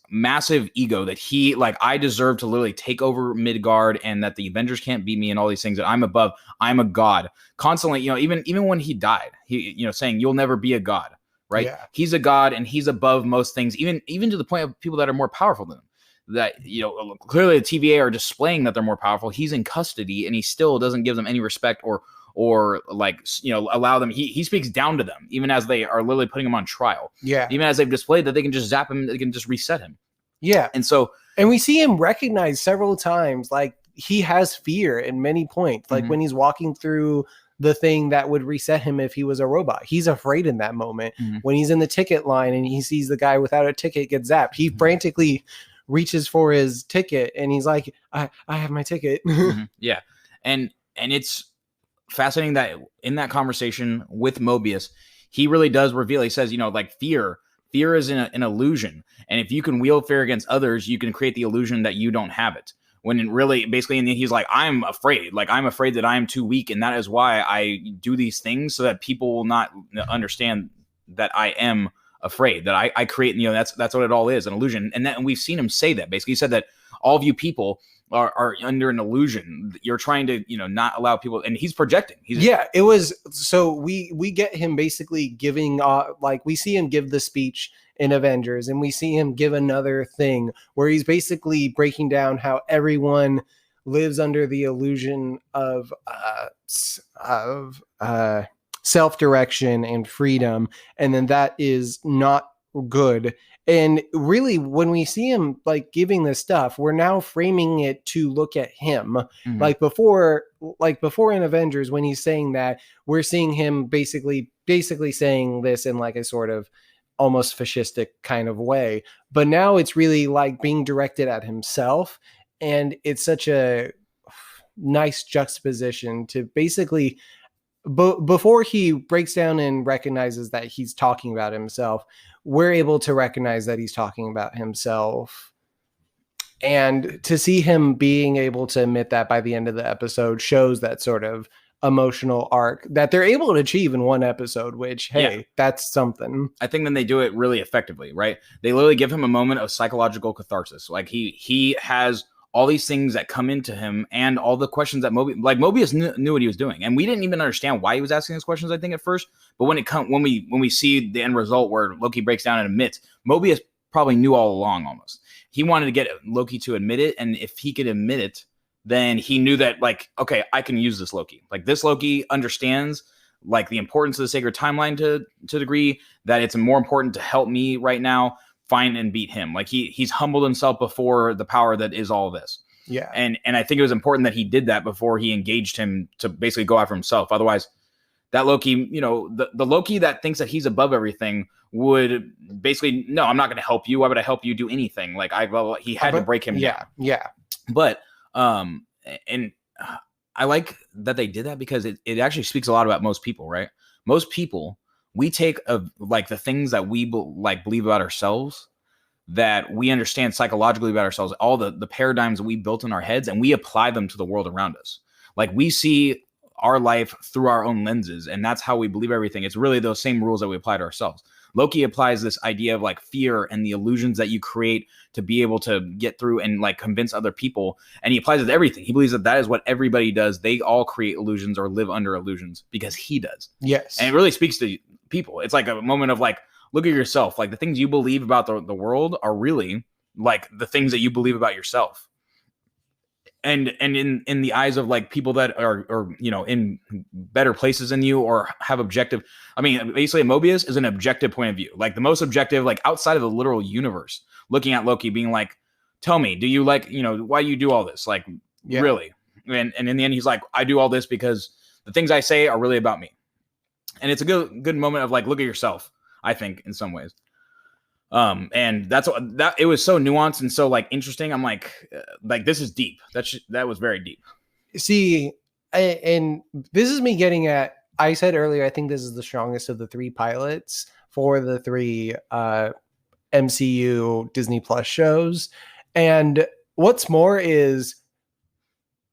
Speaker 1: massive ego that he, like, I deserve to literally take over Midgard and that the Avengers can't beat me and all these things, that I'm above, I'm a god. Constantly, even when he died, he, saying you'll never be a god, right? Yeah. He's a god and he's above most things, even to the point of people that are more powerful than him. That, clearly the TVA are displaying that they're more powerful. He's in custody and he still doesn't give them any respect or allow them. He speaks down to them, even as they are literally putting him on trial. Yeah. Even as they've displayed that they can just zap him, they can just reset him.
Speaker 2: Yeah.
Speaker 1: And
Speaker 2: we see him recognized several times. Like, he has fear at many points. Like when he's walking through the thing that would reset him if he was a robot, he's afraid in that moment. When he's in the ticket line and he sees the guy without a ticket get zapped, he frantically reaches for his ticket and he's like, I have my ticket.
Speaker 1: Yeah. And it's fascinating that in that conversation with Mobius, he really does reveal, he says, like fear is an illusion. And if you can wield fear against others, you can create the illusion that you don't have it. When in really, basically, he's like, I'm afraid that I am too weak. And that is why I do these things, so that people will not understand that I am afraid, that I create, that's what it all is, an illusion. And we've seen him say that. Basically, he said that all of you people are under an illusion. You're trying to, not allow people, and he's projecting.
Speaker 2: It was, so we get him basically giving, like, we see him give the speech in Avengers, and we see him give another thing where he's basically breaking down how everyone lives under the illusion of self-direction and freedom, and then that is not good. And really, when we see him like giving this stuff, we're now framing it to look at him.
Speaker 1: Mhm.
Speaker 2: Like before in Avengers, when he's saying that, we're seeing him basically saying this in like a sort of almost fascistic kind of way. But now it's really like being directed at himself. And it's such a nice juxtaposition to basically, before he breaks down and recognizes that he's talking about himself, we're able to recognize that he's talking about himself. And to see him being able to admit that by the end of the episode shows that sort of emotional arc that they're able to achieve in one episode, which, hey, that's something.
Speaker 1: I think then they do it really effectively, right? They literally give him a moment of psychological catharsis. Like he has all these things that come into him and all the questions that Mobius knew what he was doing. And we didn't even understand why he was asking these questions, I think, at first. But when we see the end result where Loki breaks down and admits, Mobius probably knew all along almost. He wanted to get Loki to admit it. And if he could admit it, then he knew that, like, okay, I can use this Loki. Like, this Loki understands, like, the importance of the sacred timeline to a degree, that it's more important to help me right now find and beat him. Like, he's humbled himself before the power that is all this.
Speaker 2: Yeah.
Speaker 1: And I think it was important that he did that before he engaged him to basically go after himself. Otherwise, that Loki, the Loki that thinks that he's above everything would basically, no, I'm not going to help you. Why would I help you do anything? Like, he had to break him down.
Speaker 2: Yeah.
Speaker 1: But, and I like that they did that because it actually speaks a lot about most people, right? Most people, we take like the things that we believe about ourselves, that we understand psychologically about ourselves, all the paradigms that we built in our heads, and we apply them to the world around us. Like, we see our life through our own lenses, and that's how we believe everything. It's really those same rules that we apply to ourselves. Loki applies this idea of like fear and the illusions that you create to be able to get through and like convince other people. And he applies it to everything. He believes that is what everybody does. They all create illusions or live under illusions because he does.
Speaker 2: Yes.
Speaker 1: And it really speaks to people. It's like a moment of like, look at yourself. Like, the things you believe about the world are really like the things that you believe about yourself. And in the eyes of like people that are in better places than you or have objective. I mean, basically Mobius is an objective point of view, like the most objective, like outside of the literal universe, looking at Loki being like, tell me, do you like, why you do all this? Like, really? And in the end, he's like, I do all this because the things I say are really about me. And it's a good moment of like, look at yourself, I think, in some ways. And that it was so nuanced and so like interesting. I'm like this is deep. That was very deep.
Speaker 2: See, and this is me getting at, I said earlier, I think this is the strongest of the three pilots for the three MCU Disney Plus shows. And what's more is,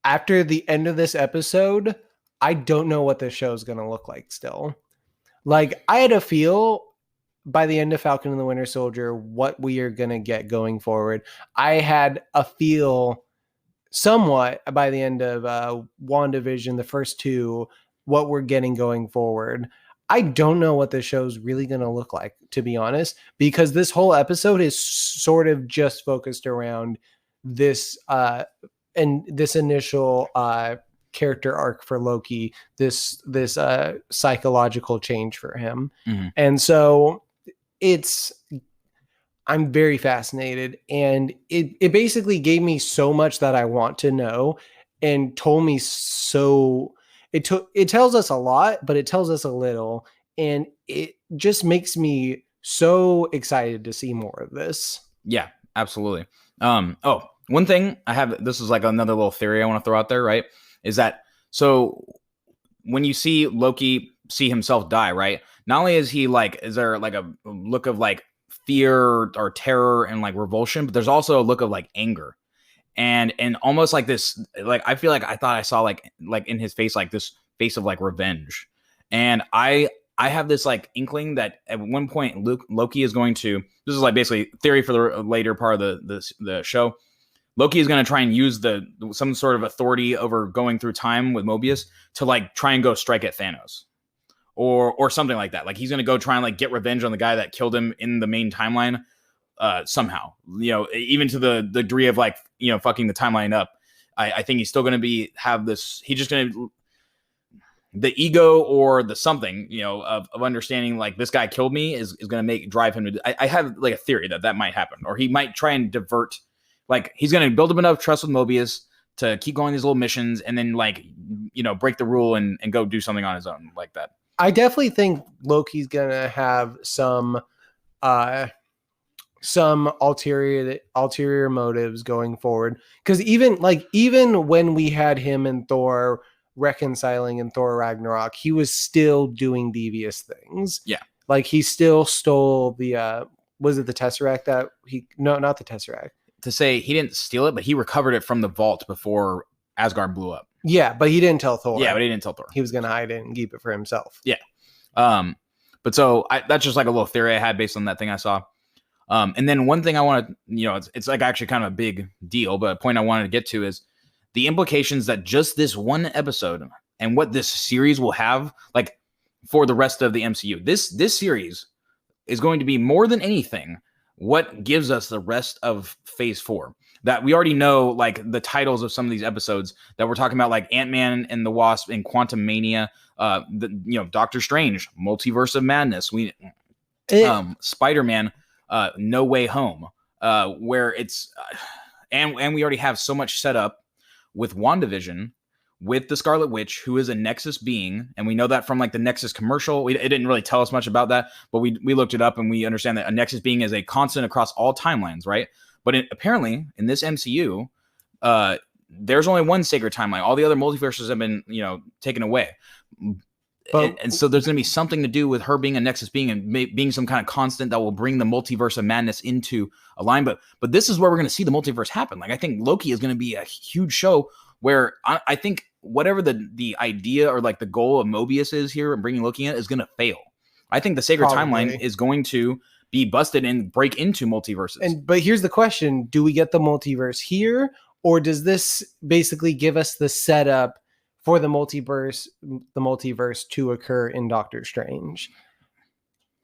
Speaker 2: after the end of this episode, I don't know what this show is going to look like still. Like, I had a feel by the end of Falcon and the Winter Soldier what we are going to get going forward. I had a feel somewhat by the end of WandaVision, the first two, what we're getting going forward. I don't know what the show's really going to look like, to be honest, because this whole episode is sort of just focused around this and this initial character arc for Loki, this psychological change for him. Mm-hmm. And so I'm very fascinated, and it basically gave me so much that I want to know, and told me so. It tells us a lot, but it tells us a little, and it just makes me so excited to see more of this.
Speaker 1: Yeah, absolutely. One thing I have, this is like another little theory I want to throw out there, right? Is that, so when you see Loki see himself die, right? Not only is there like a look of like fear or terror and like revulsion, but there's also a look of like anger and almost like this, like, I feel like I thought I saw like in his face, like this face of like revenge. And I have this like inkling that at one point Loki is going to, this is like basically theory for the later part of the show. Loki is going to try and use some sort of authority over going through time with Mobius to like try and go strike at Thanos or something like that. Like he's going to go try and like get revenge on the guy that killed him in the main timeline somehow, even to the degree of like, fucking the timeline up. I think he's still going to have this. He's just going to the ego or the something, of understanding like this guy killed me is going to drive him to. I have like a theory that might happen, or he might try and divert. Like he's going to build up enough trust with Mobius to keep going these little missions and then like, break the rule and go do something on his own like that.
Speaker 2: I definitely think Loki's going to have some ulterior motives going forward. Cause even when we had him and Thor reconciling in Thor Ragnarok, he was still doing devious things.
Speaker 1: Yeah.
Speaker 2: Like he still stole the, was it the Tesseract that not the Tesseract.
Speaker 1: To say he didn't steal it, but he recovered it from the vault before Asgard blew up.
Speaker 2: Yeah, but he didn't tell Thor.
Speaker 1: Yeah, but he didn't tell Thor.
Speaker 2: He was going to hide it and keep it for himself.
Speaker 1: Yeah. But so that's just like a little theory I had based on that thing I saw. And then one thing I want to, it's like actually kind of a big deal, but a point I wanted to get to is the implications that just this one episode and what this series will have like for the rest of the MCU. This series is going to be more than anything what gives us the rest of phase 4 that we already know, like the titles of some of these episodes that we're talking about, like Ant-Man and the Wasp and Quantum Mania, Doctor Strange, Multiverse of Madness, Spider-Man, No Way Home, where it's, and we already have so much set up with WandaVision, with the Scarlet Witch, who is a Nexus being, and we know that from like the Nexus commercial. It didn't really tell us much about that, but we looked it up and we understand that a Nexus being is a constant across all timelines, right? But apparently in this MCU, there's only one sacred timeline. All the other multiverses have been, taken away. And so there's going to be something to do with her being a Nexus being and being some kind of constant that will bring the Multiverse of Madness into a line. But this is where we're going to see the multiverse happen. Like I think Loki is going to be a huge show where I think whatever the idea or like the goal of Mobius is here and bringing Loki in is going to fail. I think the sacred timeline is going to be busted and break into multiverses.
Speaker 2: But here's the question. Do we get the multiverse here, or does this basically give us the setup for the multiverse to occur in Doctor Strange?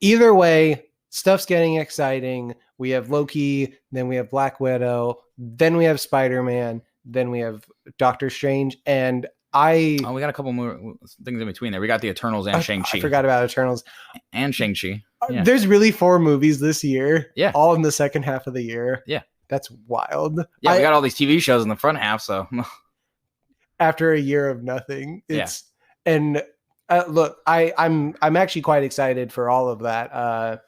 Speaker 2: Either way, stuff's getting exciting. We have Loki, then we have Black Widow, then we have Spider-Man, then we have Doctor Strange, and we got
Speaker 1: a couple more things in between there. We got the Eternals and Shang-Chi.
Speaker 2: I forgot about Eternals.
Speaker 1: And Shang-Chi. Yeah.
Speaker 2: There's really 4 movies this year.
Speaker 1: Yeah.
Speaker 2: All in the second half of the year.
Speaker 1: Yeah.
Speaker 2: That's wild.
Speaker 1: Yeah, we got all these TV shows in the front half, so.
Speaker 2: After a year of nothing. And look, I'm actually quite excited for all of that.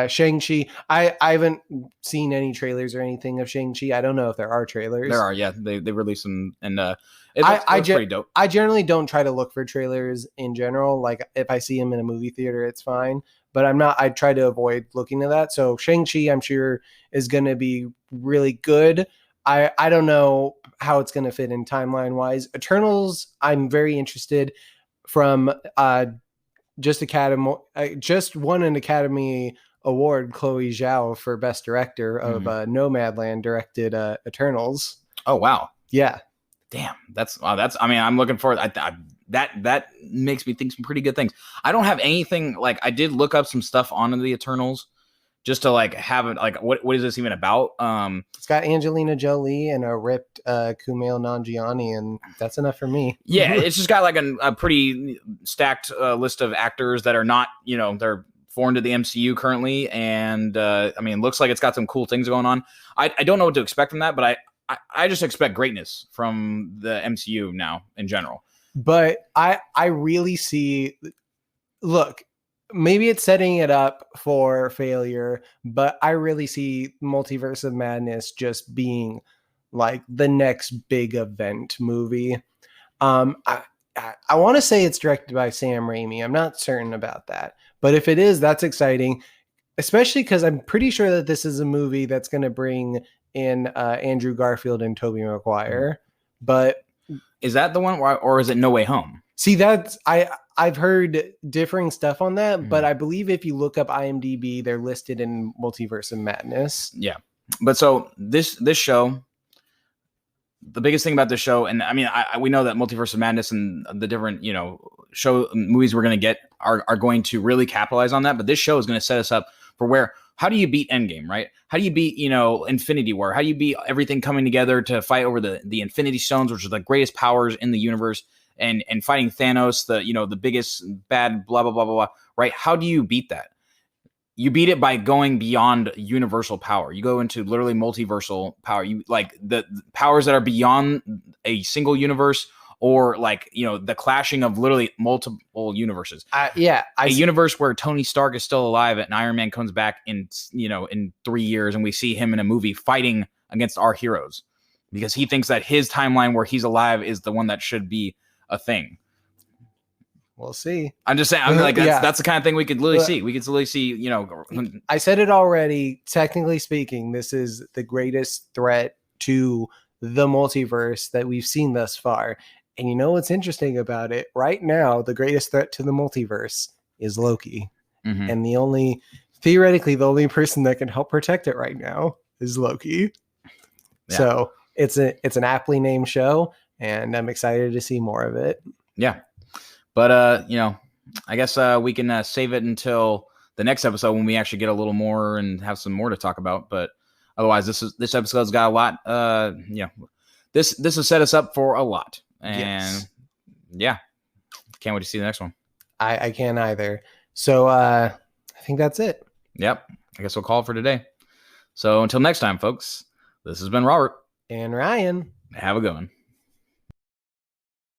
Speaker 2: Shang-Chi, I haven't seen any trailers or anything of Shang-Chi. I don't know if there are trailers.
Speaker 1: There are, yeah. They released them, and it looks pretty dope.
Speaker 2: I generally don't try to look for trailers in general. Like if I see them in a movie theater, it's fine. But I try to avoid looking at that. So Shang-Chi, I'm sure, is going to be really good. I don't know how it's going to fit in timeline wise. Eternals, I'm very interested from just won an Academy Award, Chloe Zhao, for Best Director of Nomadland directed Eternals.
Speaker 1: Oh wow.
Speaker 2: Yeah.
Speaker 1: Damn. I'm looking forward. That makes me think some pretty good things. I don't have anything, like I did look up some stuff on the Eternals just to like have it like what is this even about?
Speaker 2: It's got Angelina Jolie and a ripped Kumail Nanjiani, and that's enough for me.
Speaker 1: Yeah, it's just got like a pretty stacked list of actors that are not, they're foreign to the MCU currently, and it looks like it's got some cool things going on. I don't know what to expect from that, but I just expect greatness from the MCU now in general.
Speaker 2: But I really see, look, maybe it's setting it up for failure, but I really see Multiverse of Madness just being like the next big event movie. I want to say it's directed by Sam Raimi. I'm not certain about that, but if it is, that's exciting, especially because I'm pretty sure that this is a movie that's going to bring in Andrew Garfield and Tobey Maguire. But
Speaker 1: is that the one, or is it No Way Home?
Speaker 2: See, I've heard differing stuff on that, but I believe if you look up IMDb, they're listed in Multiverse of Madness.
Speaker 1: Yeah, but so this show, the biggest thing about this show, and I mean, we know that Multiverse of Madness and the different, show movies we're going to get are going to really capitalize on that. But this show is going to set us up for how do you beat Endgame, right? How do you beat, Infinity War? How do you beat everything coming together to fight over the Infinity Stones, which are the greatest powers in the universe, and fighting Thanos, the biggest bad, blah, blah, blah, blah, blah, right? How do you beat that? You beat it by going beyond universal power. You go into literally multiversal power. You like the powers that are beyond a single universe, or like, the clashing of literally multiple universes. A universe where Tony Stark is still alive and Iron Man comes back in 3 years, and we see him in a movie fighting against our heroes because he thinks that his timeline where he's alive is the one that should be a thing.
Speaker 2: We'll see.
Speaker 1: I'm just saying, that's the kind of thing we could literally see. We could literally see,
Speaker 2: I said it already. Technically speaking, this is the greatest threat to the multiverse that we've seen thus far. And you know what's interesting about it? Right now, the greatest threat to the multiverse is Loki. Mm-hmm. And theoretically, the only person that can help protect it right now is Loki. Yeah. So it's an aptly named show, and I'm excited to see more of it.
Speaker 1: Yeah. But, I guess we can save it until the next episode when we actually get a little more and have some more to talk about. But otherwise, this episode's got a lot. This has set us up for a lot. And yeah, can't wait to see the next one.
Speaker 2: I can't either. So I think that's it.
Speaker 1: Yep. I guess we'll call it for today. So until next time, folks, this has been Robert.
Speaker 2: And Ryan.
Speaker 1: Have a good one.